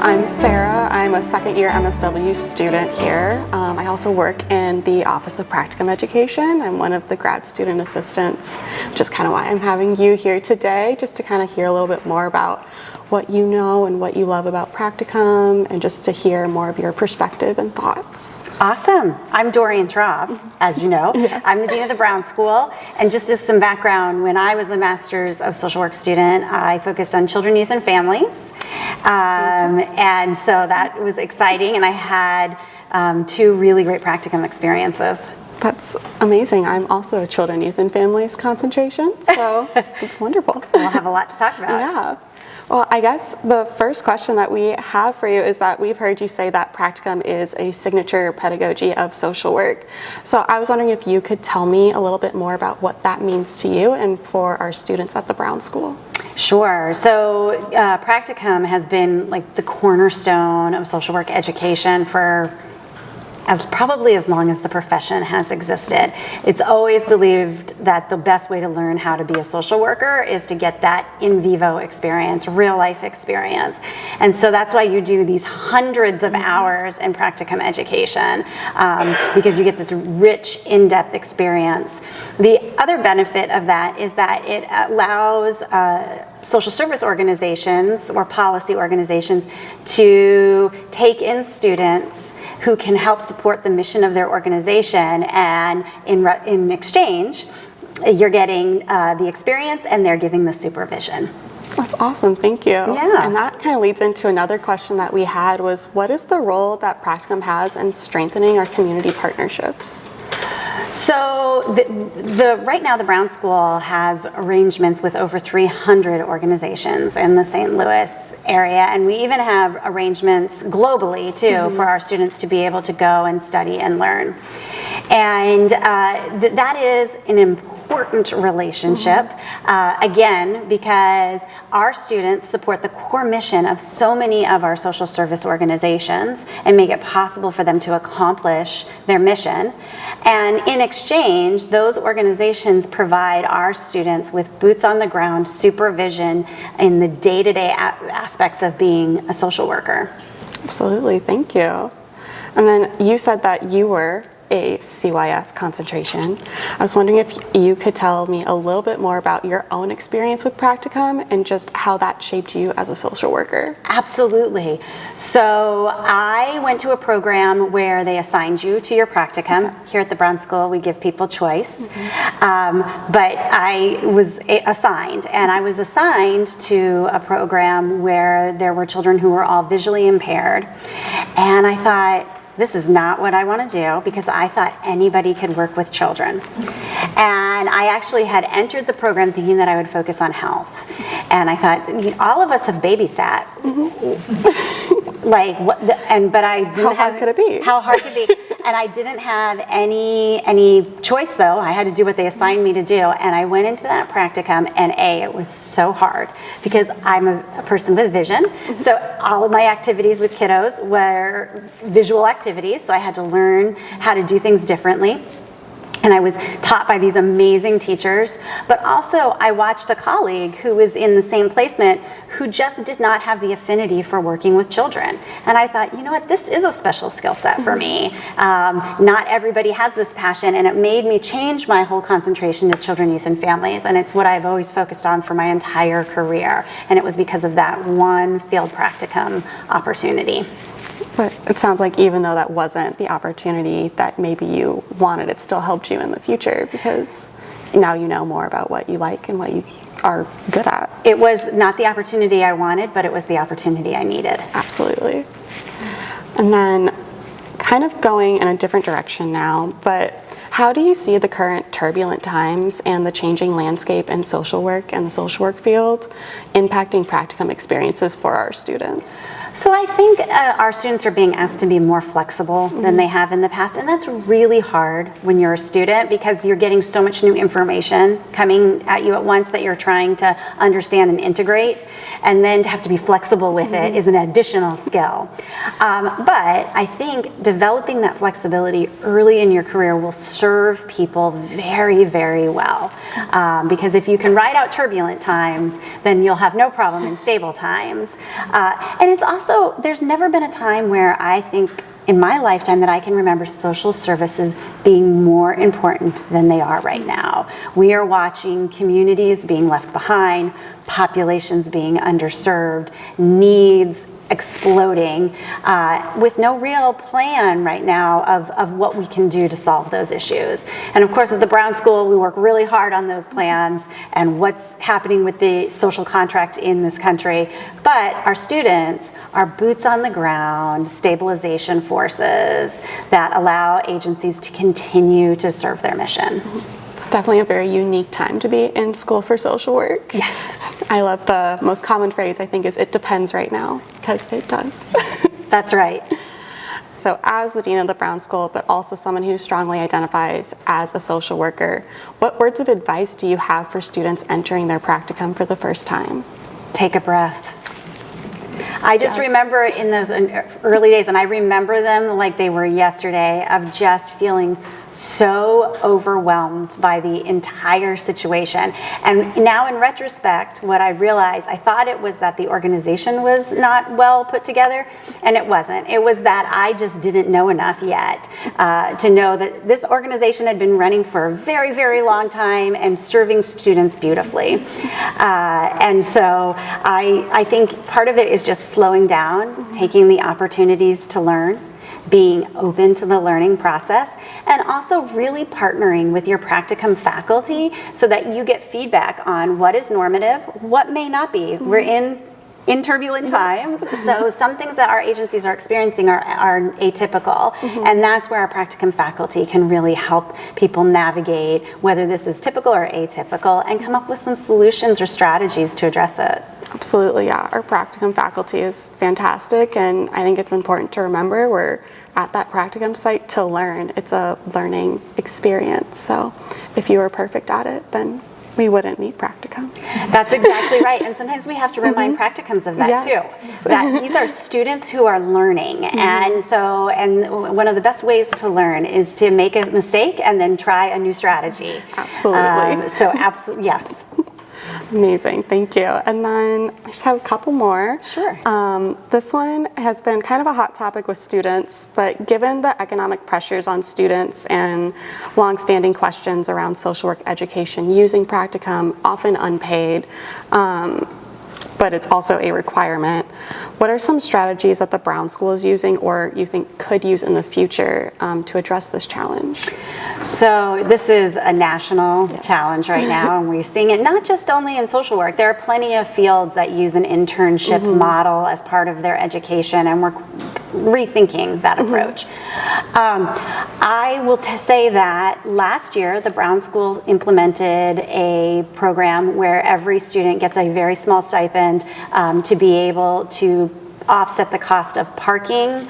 I'm Sarah. I'm a second-year MSW student here. I also work in the Office of Practicum Education. I'm one of the grad student assistants, which is kind of why I'm having you here today, just to kind of hear a little bit more about what you know and what you love about Practicum, and just to hear more of your perspective and thoughts. Awesome. I'm Dorian Traube, as you know. Yes. I'm the Dean of the Brown School. And just as some background, when I was a Master's of Social Work student, I focused on children, youth, and families. And so that was exciting. And I had two really great Practicum experiences. That's amazing. I'm also a children, youth, and families concentration, so it's wonderful. We'll have a lot to talk about. Yeah. Well, I guess the first question that we have for you is that we've heard you say that Practicum is a signature pedagogy of social work. So I was wondering if you could tell me a little bit more about what that means to you and for our students at the Brown School. Sure. So Practicum has been like the cornerstone of social work education for probably as long as the profession has existed. It's always believed that the best way to learn how to be a social worker is to get that in vivo experience, real life experience. And so that's why you do these hundreds of hours in Practicum education, because you get this rich, in-depth experience. The other benefit of that is that it allows social service organizations or policy organizations to take in students who can help support the mission of their organization, and in exchange, you're getting the experience and they're giving the supervision. That's awesome, thank you. Yeah. And that kind of leads into another question that we had was, what is the role that Practicum has in strengthening our community partnerships? So right now the Brown School has arrangements with over 300 organizations in the St. Louis area, and we even have arrangements globally too for our students to be able to go and study and learn. And that is an important relationship, again, because our students support the core mission of so many of our social service organizations and make it possible for them to accomplish their mission. And in exchange, those organizations provide our students with boots on the ground supervision in the day-to-day aspects of being a social worker. Absolutely, thank you. And then you said that you were a CYF concentration. I was wondering if you could tell me a little bit more about your own experience with Practicum and just how that shaped you as a social worker. Absolutely. So I went to a program where they assigned you to your Practicum. Okay. Here at the Brown School, we give people choice. But I was assigned, and I was assigned to a program where there were children who were all visually impaired. And I thought, this is not what I want to do, because I thought anybody could work with children. And I actually had entered the program thinking that I would focus on health. And I thought, all of us have babysat. Like what? But I didn't. How hard could it be? How hard could it be? And I didn't have any choice, though. I had to do what they assigned me to do. And I went into that Practicum, and it was so hard because I'm a person with vision. So all of my activities with kiddos were visual activities. So I had to learn how to do things differently. And I was taught by these amazing teachers, but also I watched a colleague who was in the same placement who just did not have the affinity for working with children. And I thought, you know what, this is a special skill set for me. Not everybody has this passion, and it made me change my whole concentration to children, youth, and families. And it's what I've always focused on for my entire career. And it was because of that one field Practicum opportunity. But it sounds like even though that wasn't the opportunity that maybe you wanted, it still helped you in the future, because now you know more about what you like and what you are good at. It was not the opportunity I wanted, but it was the opportunity I needed. Absolutely. And then kind of going in a different direction now, but how do you see the current turbulent times and the changing landscape in social work and the social work field impacting Practicum experiences for our students? So I think our students are being asked to be more flexible than they have in the past, and that's really hard when you're a student because you're getting so much new information coming at you at once that you're trying to understand and integrate, and then to have to be flexible with it is an additional skill. But I think developing that flexibility early in your career will serve people very, very well, because if you can ride out turbulent times, then you'll have no problem in stable times. And it's also also, there's never been a time where I think in my lifetime that I can remember social services being more important than they are right now. We are watching communities being left behind, populations being underserved, needs exploding, with no real plan right now of what we can do to solve those issues. And of course, at the Brown School, we work really hard on those plans and what's happening with the social contract in this country. But our students are boots on the ground, stabilization forces that allow agencies to continue to serve their mission. It's definitely a very unique time to be in school for social work. Yes. I love the most common phrase, I think, is "it depends" right now, because it does. That's right. So as the Dean of the Brown School, but also someone who strongly identifies as a social worker, what words of advice do you have for students entering their practicum for the first time? Take a breath. I just remember in those early days, and I remember them like they were yesterday, of just feeling so overwhelmed by the entire situation. And now in retrospect, what I realized, I thought it was that the organization was not well put together, and it wasn't. It was that I just didn't know enough yet to know that this organization had been running for a very, very long time and serving students beautifully. And so I think part of it is just slowing down, taking the opportunities to learn, being open to the learning process, and also really partnering with your practicum faculty so that you get feedback on what is normative, what may not be. We're in turbulent times, so some things that our agencies are experiencing are atypical, and that's where our practicum faculty can really help people navigate whether this is typical or atypical and come up with some solutions or strategies to address it. Absolutely, yeah. Our practicum faculty is fantastic, and I think it's important to remember we're at that practicum site to learn. It's a learning experience, so if you were perfect at it, then we wouldn't need practicum. That's exactly right, and sometimes we have to remind practicums of that too. That these are students who are learning, and one of the best ways to learn is to make a mistake and then try a new strategy. Absolutely. Yes. Amazing, thank you. And then I just have a couple more. Sure. This one has been kind of a hot topic with students, but given the economic pressures on students and longstanding questions around social work education using practicum, often unpaid, but it's also a requirement. What are some strategies that the Brown School is using or you think could use in the future to address this challenge? So this is a national challenge right now, and we're seeing it not just only in social work. There are plenty of fields that use an internship model as part of their education, and we're rethinking that approach. I will say that last year the Brown School implemented a program where every student gets a very small stipend to be able to offset the cost of parking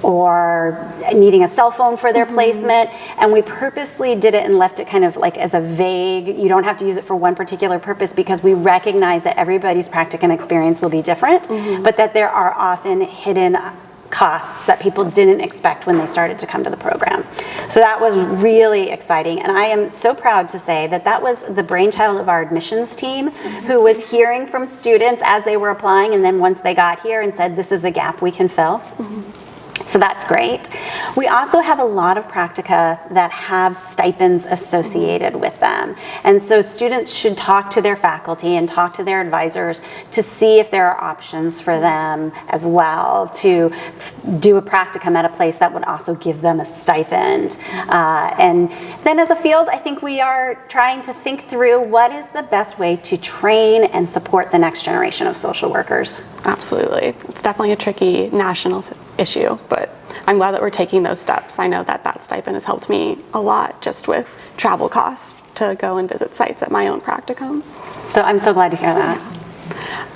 or needing a cell phone for their placement, and we purposely did it and left it kind of like as a vague, you don't have to use it for one particular purpose, because we recognize that everybody's practicum experience will be different, but that there are often hidden costs that people didn't expect when they started to come to the program. So that was really exciting, and I am so proud to say that that was the brainchild of our admissions team, who was hearing from students as they were applying, and then once they got here and said, this is a gap we can fill. So that's great. We also have a lot of practica that have stipends associated with them. And so students should talk to their faculty and talk to their advisors to see if there are options for them as well to do a practicum at a place that would also give them a stipend. And then as a field, I think we are trying to think through what is the best way to train and support the next generation of social workers. Absolutely. It's definitely a tricky national issue, but I'm glad that we're taking those steps. I know that that stipend has helped me a lot just with travel costs to go and visit sites at my own practicum. So I'm so glad to hear that.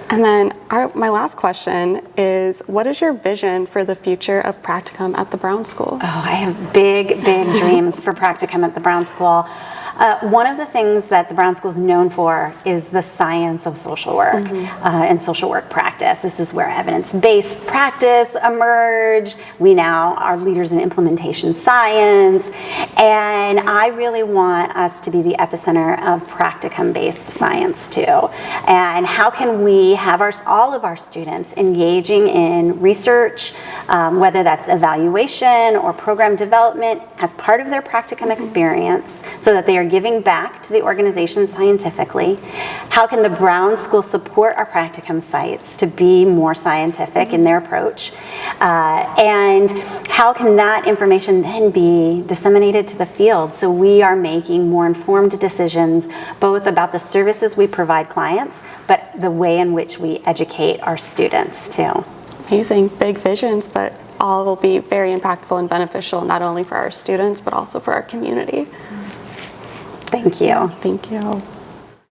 And then my last question is, what is your vision for the future of practicum at the Brown School? Oh, I have big, big dreams for practicum at the Brown School. One of the things that the Brown School is known for is the science of social work and social work practice. This is where evidence-based practice emerged. We now are leaders in implementation science, and I really want us to be the epicenter of practicum-based science too. And how can we have all of our students engaging in research, whether that's evaluation or program development, as part of their practicum experience, so that they are giving back to the organization scientifically? How can the Brown School support our practicum sites to be more scientific in their approach? And how can that information then be disseminated to the field so we are making more informed decisions both about the services we provide clients, but the way in which we educate our students too? Amazing, big visions, but all will be very impactful and beneficial, not only for our students, but also for our community. Thank you. Thank you.